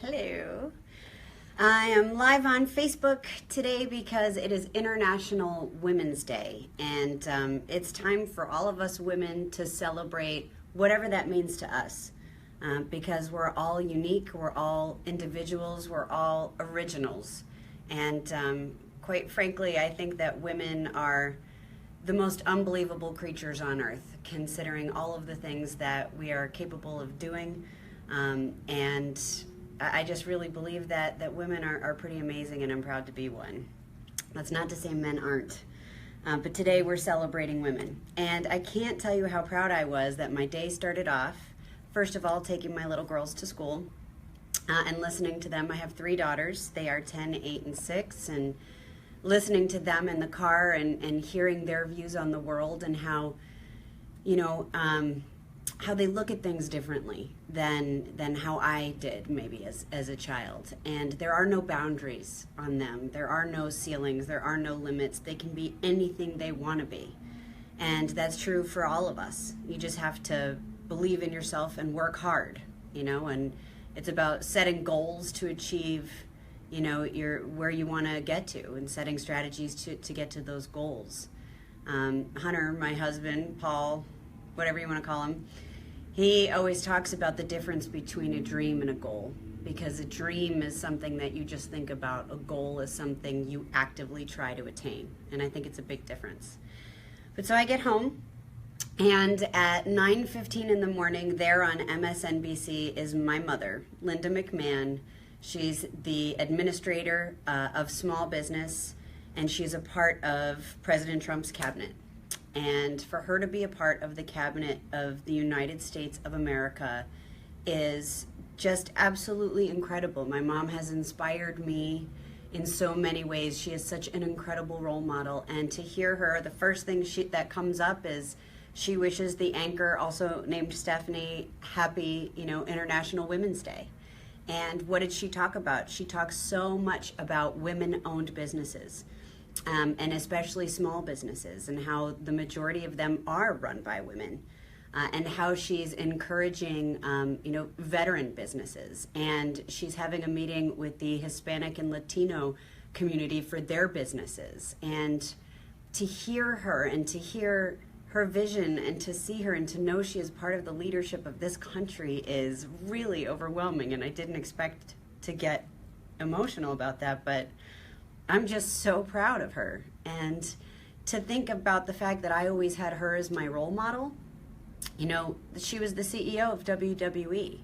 Hello. I am live on Facebook today because it is International Women's Day, and it's time for all of us women to celebrate whatever that means to us, because we're all unique, we're all individuals, we're all originals, and quite frankly, I think that women are the most unbelievable creatures on earth, considering all of the things that we are capable of doing, and I just really believe that women are pretty amazing, and I'm proud to be one. That's not to say men aren't. But today we're celebrating women. And I can't tell you how proud I was that my day started off, first of all, taking my little girls to school and listening to them. I have 3 daughters. They are 10, 8, and 6. And listening to them in the car and hearing their views on the world and how, how they look at things differently than how I did maybe as a child. And there are no boundaries on them. There are no ceilings. There are no limits. They can be anything they want to be. And that's true for all of us. You just have to believe in yourself and work hard, and it's about setting goals to achieve, where you want to get to and setting strategies to get to those goals. Hunter, my husband, Paul, whatever you want to call him, he always talks about the difference between a dream and a goal, because a dream is something that you just think about. A goal is something you actively try to attain, and I think it's a big difference. But so I get home, and at 9:15 in the morning, there on MSNBC is my mother, Linda McMahon. She's the administrator of small business, and she's a part of President Trump's cabinet. And for her to be a part of the cabinet of the United States of America is just absolutely incredible. My mom has inspired me in so many ways. She is such an incredible role model. And to hear her, the first thing that comes up is she wishes the anchor, also named Stephanie, happy, International Women's Day. And what did she talk about? She talks so much about women-owned businesses. And especially small businesses, and how the majority of them are run by women, and how she's encouraging, veteran businesses. And she's having a meeting with the Hispanic and Latino community for their businesses. And to hear her and to hear her vision and to see her and to know she is part of the leadership of this country is really overwhelming. And I didn't expect to get emotional about that, but I'm just so proud of her. And to think about the fact that I always had her as my role model, she was the CEO of WWE.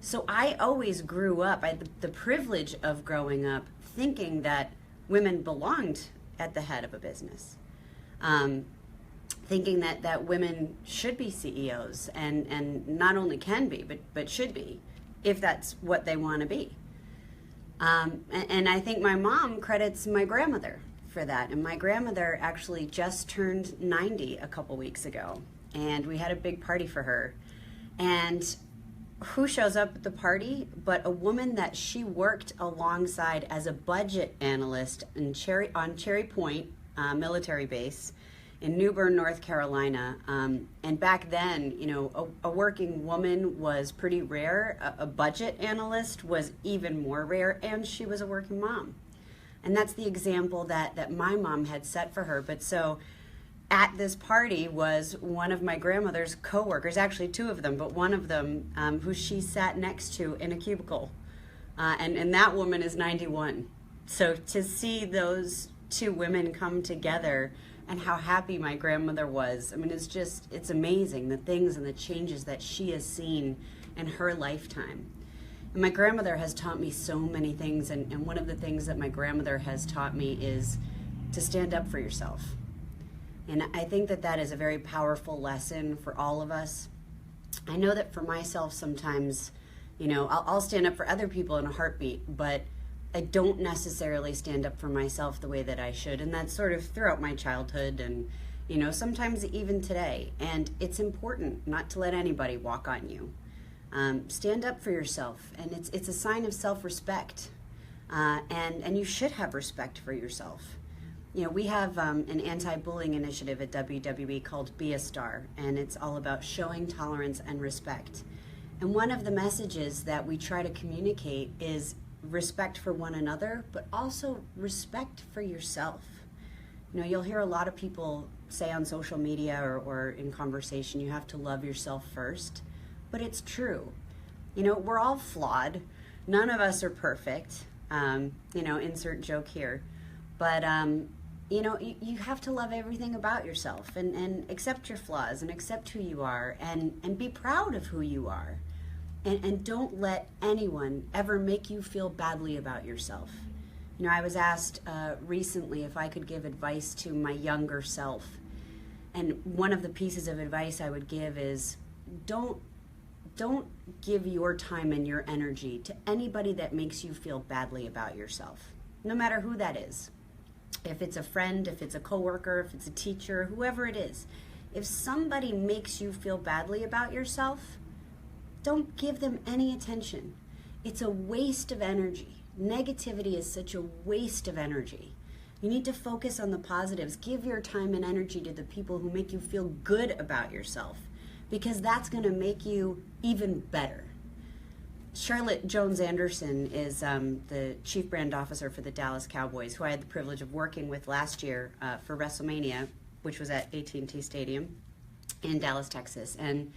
So I always grew up, I had the privilege of growing up thinking that women belonged at the head of a business. Thinking that women should be CEOs and not only can be, but should be, if that's what they want to be. And I think my mom credits my grandmother for that. And my grandmother actually just turned 90 a couple weeks ago. And we had a big party for her. And who shows up at the party but a woman that she worked alongside as a budget analyst on Cherry Point military base in New Bern, North Carolina. And back then, a working woman was pretty rare. A budget analyst was even more rare, and she was a working mom. And that's the example that my mom had set for her. But so at this party was one of my grandmother's coworkers, actually 2 of them, but one of them who she sat next to in a cubicle. And that woman is 91. So to see those 2 women come together and how happy my grandmother was. I mean, it's amazing, the things and the changes that she has seen in her lifetime. And my grandmother has taught me so many things, and one of the things that my grandmother has taught me is to stand up for yourself. And I think that is a very powerful lesson for all of us. I know that for myself sometimes, I'll stand up for other people in a heartbeat, but I don't necessarily stand up for myself the way that I should. And that's sort of throughout my childhood and, sometimes even today. And it's important not to let anybody walk on you. Stand up for yourself. And it's a sign of self-respect. And you should have respect for yourself. We have an anti-bullying initiative at WWE called Be a Star. And it's all about showing tolerance and respect. And one of the messages that we try to communicate is respect for one another, but also respect for yourself. You know, you'll hear a lot of people say on social media or in conversation, you have to love yourself first, but it's true. You know, we're all flawed. None of us are perfect. You know, insert joke here. But, you know, you have to love everything about yourself and accept your flaws and accept who you are and be proud of who you are. And don't let anyone ever make you feel badly about yourself. You know, I was asked recently if I could give advice to my younger self. And one of the pieces of advice I would give is don't give your time and your energy to anybody that makes you feel badly about yourself, no matter who that is. If it's a friend, if it's a coworker, if it's a teacher, whoever it is. If somebody makes you feel badly about yourself, don't give them any attention. It's a waste of energy. Negativity is such a waste of energy. You need to focus on the positives. Give your time and energy to the people who make you feel good about yourself, because that's going to make you even better. Charlotte Jones Anderson is the chief brand officer for the Dallas Cowboys, who I had the privilege of working with last year for WrestleMania, which was at AT&T Stadium in Dallas, Texas. And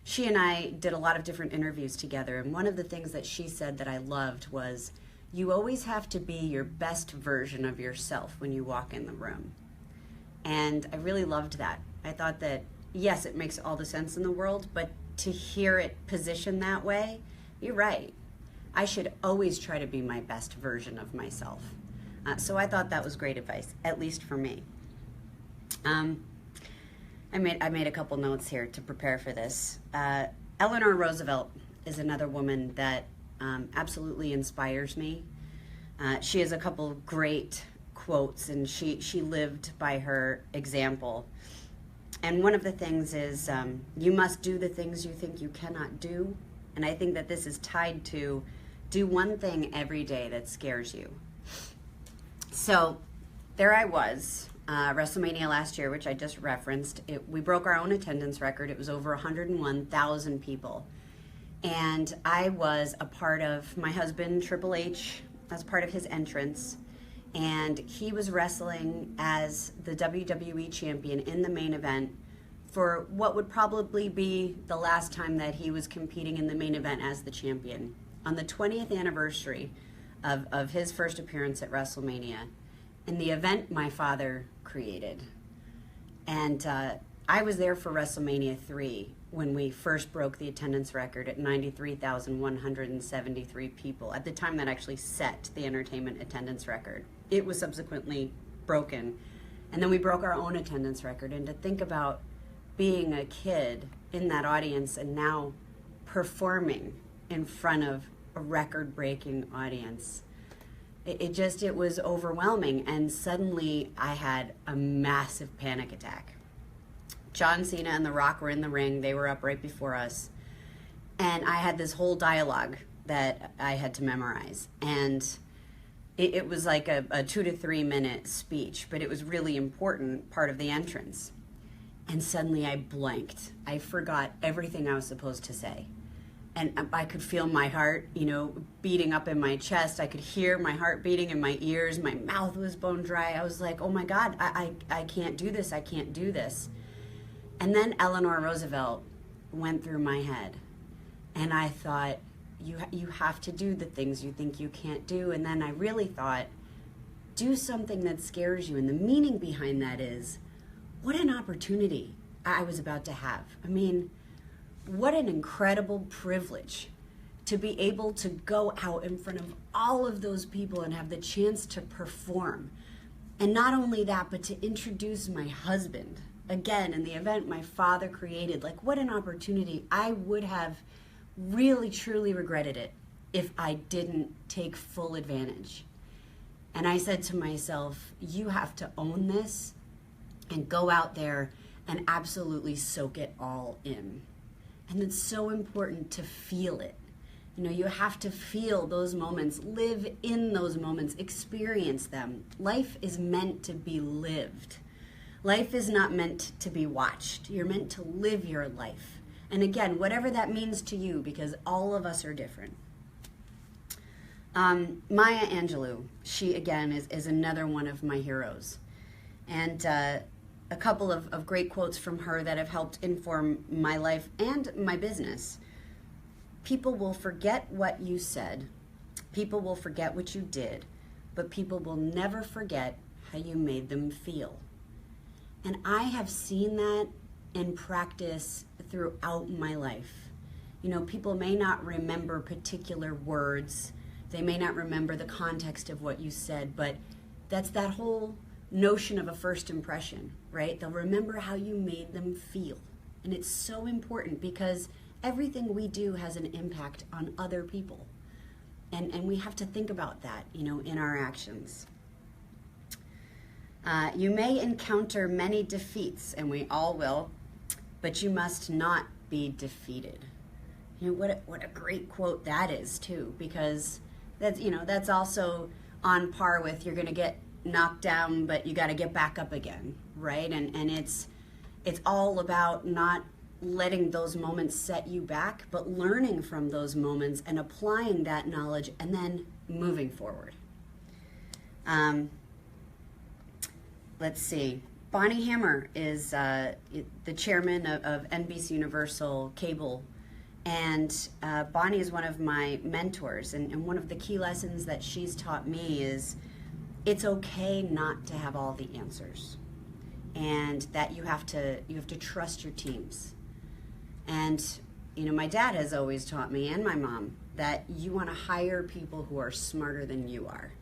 she and I did a lot of different interviews together, and one of the things that she said that I loved was, you always have to be your best version of yourself when you walk in the room. And I really loved that. I thought that, yes, it makes all the sense in the world, but to hear it positioned that way, you're right. I should always try to be my best version of myself. So I thought that was great advice, at least for me. I made a couple notes here to prepare for this. Eleanor Roosevelt is another woman that absolutely inspires me. She has a couple great quotes, and she lived by her example. And one of the things is, you must do the things you think you cannot do. And I think that this is tied to do one thing every day that scares you. So there I was, WrestleMania last year, which I just referenced. We broke our own attendance record. It was over 101,000 people. And I was a part of my husband, Triple H, as part of his entrance. And he was wrestling as the WWE champion in the main event for what would probably be the last time that he was competing in the main event as the champion. On the 20th anniversary of his first appearance at WrestleMania, in the event my father created. And I was there for WrestleMania 3 when we first broke the attendance record at 93,173 people. At the time that actually set the entertainment attendance record. It was subsequently broken. And then we broke our own attendance record. And to think about being a kid in that audience and now performing in front of a record-breaking audience, it was overwhelming. And suddenly I had a massive panic attack. John Cena and The Rock were in the ring. They were up right before us. And I had this whole dialogue that I had to memorize. And it was like a 2 to 3 minute speech, but it was really important part of the entrance. And suddenly I blanked. I forgot everything I was supposed to say. And I could feel my heart, beating up in my chest. I could hear my heart beating in my ears. My mouth was bone dry. I was like, oh my God, I can't do this. I can't do this. And then Eleanor Roosevelt went through my head. And I thought, you have to do the things you think you can't do. And then I really thought, do something that scares you. And the meaning behind that is, what an opportunity I was about to have. I mean, what an incredible privilege to be able to go out in front of all of those people and have the chance to perform. And not only that, but to introduce my husband, again, in the event my father created. Like, what an opportunity. I would have really, truly regretted it if I didn't take full advantage. And I said to myself, you have to own this and go out there and absolutely soak it all in. And it's so important to feel it. You have to feel those moments, live in those moments, experience them. Life is meant to be lived. Life is not meant to be watched. You're meant to live your life. And again, whatever that means to you, because all of us are different. Maya Angelou, she again is another one of my heroes. And a couple of great quotes from her that have helped inform my life and my business. People will forget what you said. People will forget what you did. But people will never forget how you made them feel. And I have seen that in practice throughout my life. You know, people may not remember particular words. They may not remember the context of what you said, but that's that whole notion of a first impression, right? They'll remember how you made them feel. And it's so important because everything we do has an impact on other people. And we have to think about that, you know, in our actions. You may encounter many defeats, and we all will, but you must not be defeated. You know, what a great quote that is, too, because that's, you know, that's also on par with you're going to get knocked down, but you got to get back up again, right? And it's all about not letting those moments set you back, but learning from those moments and applying that knowledge and then moving forward. Let's see. Bonnie Hammer is the chairman of NBC Universal Cable, and Bonnie is one of my mentors, and one of the key lessons that she's taught me is it's okay not to have all the answers, and that you have to trust your teams. And you know, my dad has always taught me, and my mom, that you want to hire people who are smarter than you are,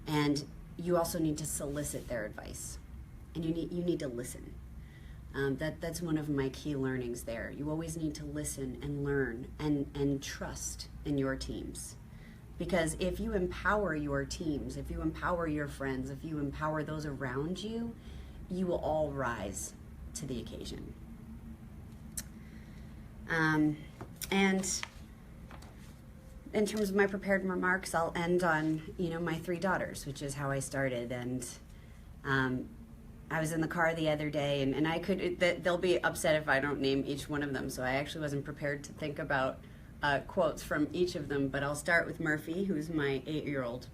and you also need to solicit their advice, and you need to listen. That's one of my key learnings there. You always need to listen and learn and trust in your teams. Because if you empower your teams, if you empower your friends, if you empower those around you, you will all rise to the occasion. And in terms of my prepared remarks, I'll end on, you know, my 3 daughters, which is how I started. And I was in the car the other day, and I could, they'll be upset if I don't name each one of them, so I actually wasn't prepared to think about quotes from each of them, but I'll start with Murphy, who's my 8-year-old.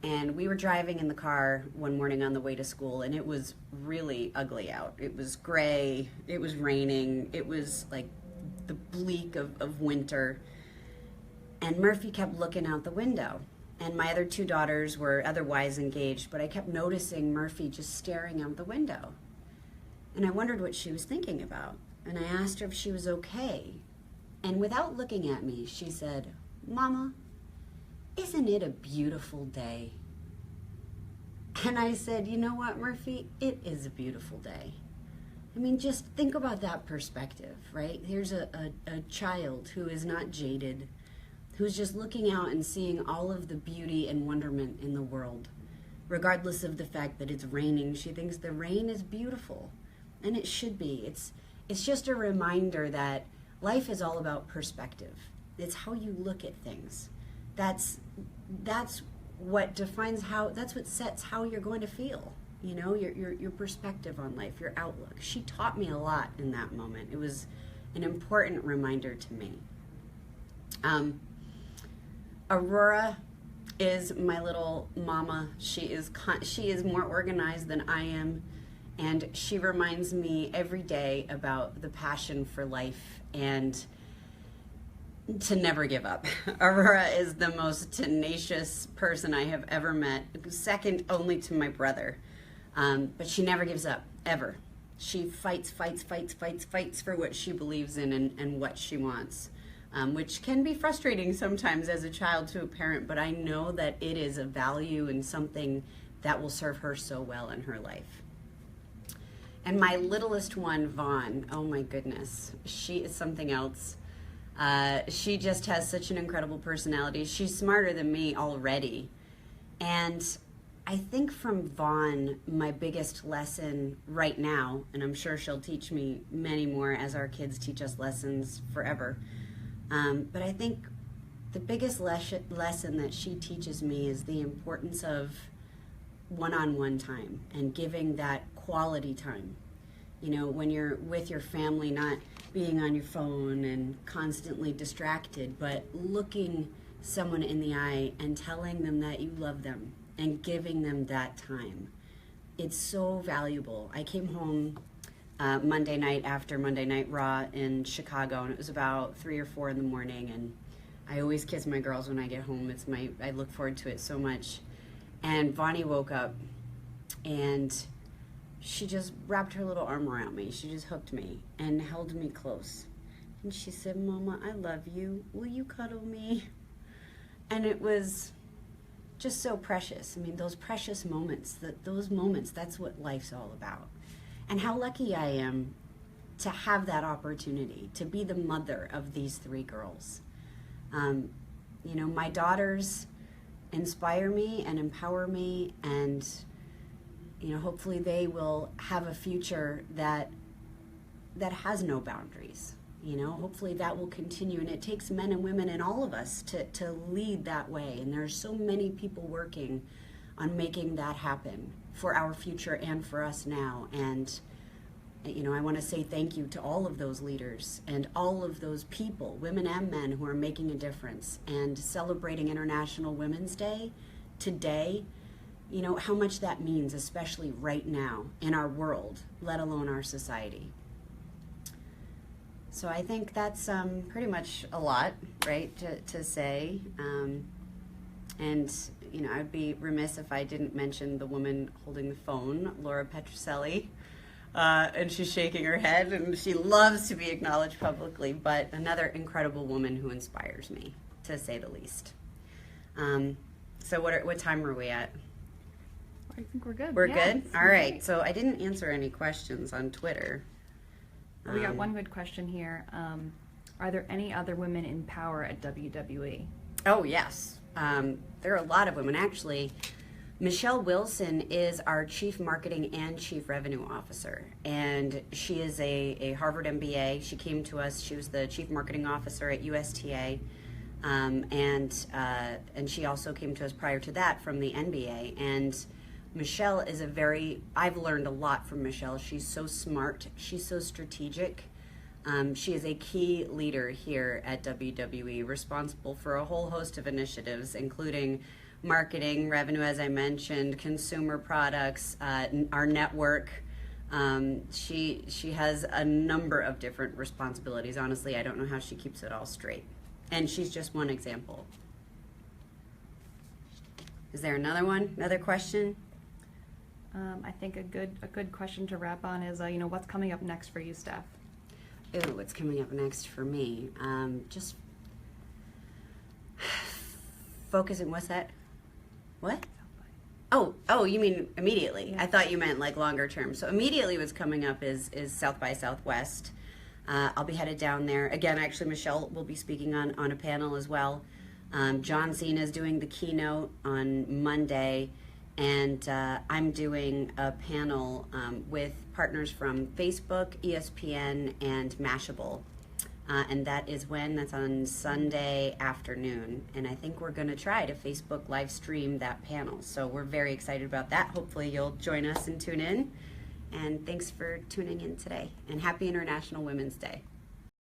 And we were driving in the car one morning on the way to school, and it was really ugly out. It was gray, it was raining, it was like the bleak of winter. And Murphy kept looking out the window. And my other 2 daughters were otherwise engaged, but I kept noticing Murphy just staring out the window. And I wondered what she was thinking about. And I asked her if she was okay. And without looking at me, she said, "Mama, isn't it a beautiful day?" And I said, "You know what, Murphy? It is a beautiful day." I mean, just think about that perspective, right? Here's a child who is not jaded, who's just looking out and seeing all of the beauty and wonderment in the world. Regardless of the fact that it's raining, she thinks the rain is beautiful, and it should be. It's just a reminder that life is all about perspective. It's how you look at things. That's what defines that's what sets how you're going to feel. You know, your perspective on life, your outlook. She taught me a lot in that moment. It was an important reminder to me. Aurora is my little mama. She is more organized than I am, and she reminds me every day about the passion for life and to never give up. Aurora is the most tenacious person I have ever met, second only to my brother. But she never gives up, ever. She fights for what she believes in and what she wants. Which can be frustrating sometimes as a child to a parent, but I know that it is a value and something that will serve her so well in her life. And my littlest one, Vaughn, oh my goodness, she is something else. She just has such an incredible personality. She's smarter than me already. And I think from Vaughn, my biggest lesson right now, and I'm sure she'll teach me many more as our kids teach us lessons forever, but I think the biggest lesson that she teaches me is the importance of one-on-one time and giving that quality time. You know, when you're with your family, not being on your phone and constantly distracted, but looking someone in the eye and telling them that you love them and giving them that time. It's so valuable. I came home Monday night after Monday Night Raw in Chicago, and it was about 3 or 4 in the morning, and I always kiss my girls when I get home. I look forward to it so much. And Vonnie woke up, and she just wrapped her little arm around me. She just hooked me and held me close. And she said, "Mama, I love you. Will you cuddle me?" And it was just so precious. I mean, those precious moments, that's what life's all about. And how lucky I am to have that opportunity, to be the mother of these 3 girls. You know, my daughters inspire me and empower me, and you know, hopefully they will have a future that has no boundaries. You know, hopefully that will continue, and it takes men and women and all of us to lead that way. And there are so many people working on making that happen for our future and for us now. And you know, I want to say thank you to all of those leaders and all of those people, women and men, who are making a difference. And celebrating International Women's Day today, you know, how much that means, especially right now in our world, let alone our society. So I think that's pretty much a lot, right, to say. And, you know, I'd be remiss if I didn't mention the woman holding the phone, Laura Petroselli. And she's shaking her head, and she loves to be acknowledged publicly, but another incredible woman who inspires me, to say the least. So what time are we at? I think we're good. We're good? All right. So I didn't answer any questions on Twitter. We got one good question here. Are there any other women in power at WWE? Oh, yes. There are a lot of women. Actually, Michelle Wilson is our Chief Marketing and Chief Revenue Officer, and she is a Harvard MBA. She came to us. She was the Chief Marketing Officer at USTA, and she also came to us prior to that from the NBA. And Michelle is I've learned a lot from Michelle. She's so smart. She's so strategic. She is a key leader here at WWE, responsible for a whole host of initiatives, including marketing, revenue, as I mentioned, consumer products, our network. She has a number of different responsibilities. Honestly, I don't know how she keeps it all straight. And she's just one example. Is there another one? Another question? I think a good question to wrap on is, you know, what's coming up next for you, Steph? Ooh, what's coming up next for me? Just focusing. What's that? What? Oh, you mean immediately? Yeah. I thought you meant like longer term. So immediately what's coming up is South by Southwest. I'll be headed down there. Again, actually, Michelle will be speaking on a panel as well. John Cena is doing the keynote on Monday, and I'm doing a panel with partners from Facebook, ESPN, and Mashable. And that's on Sunday afternoon. And I think we're going to try to Facebook live stream that panel. So we're very excited about that. Hopefully you'll join us and tune in. And thanks for tuning in today. And happy International Women's Day.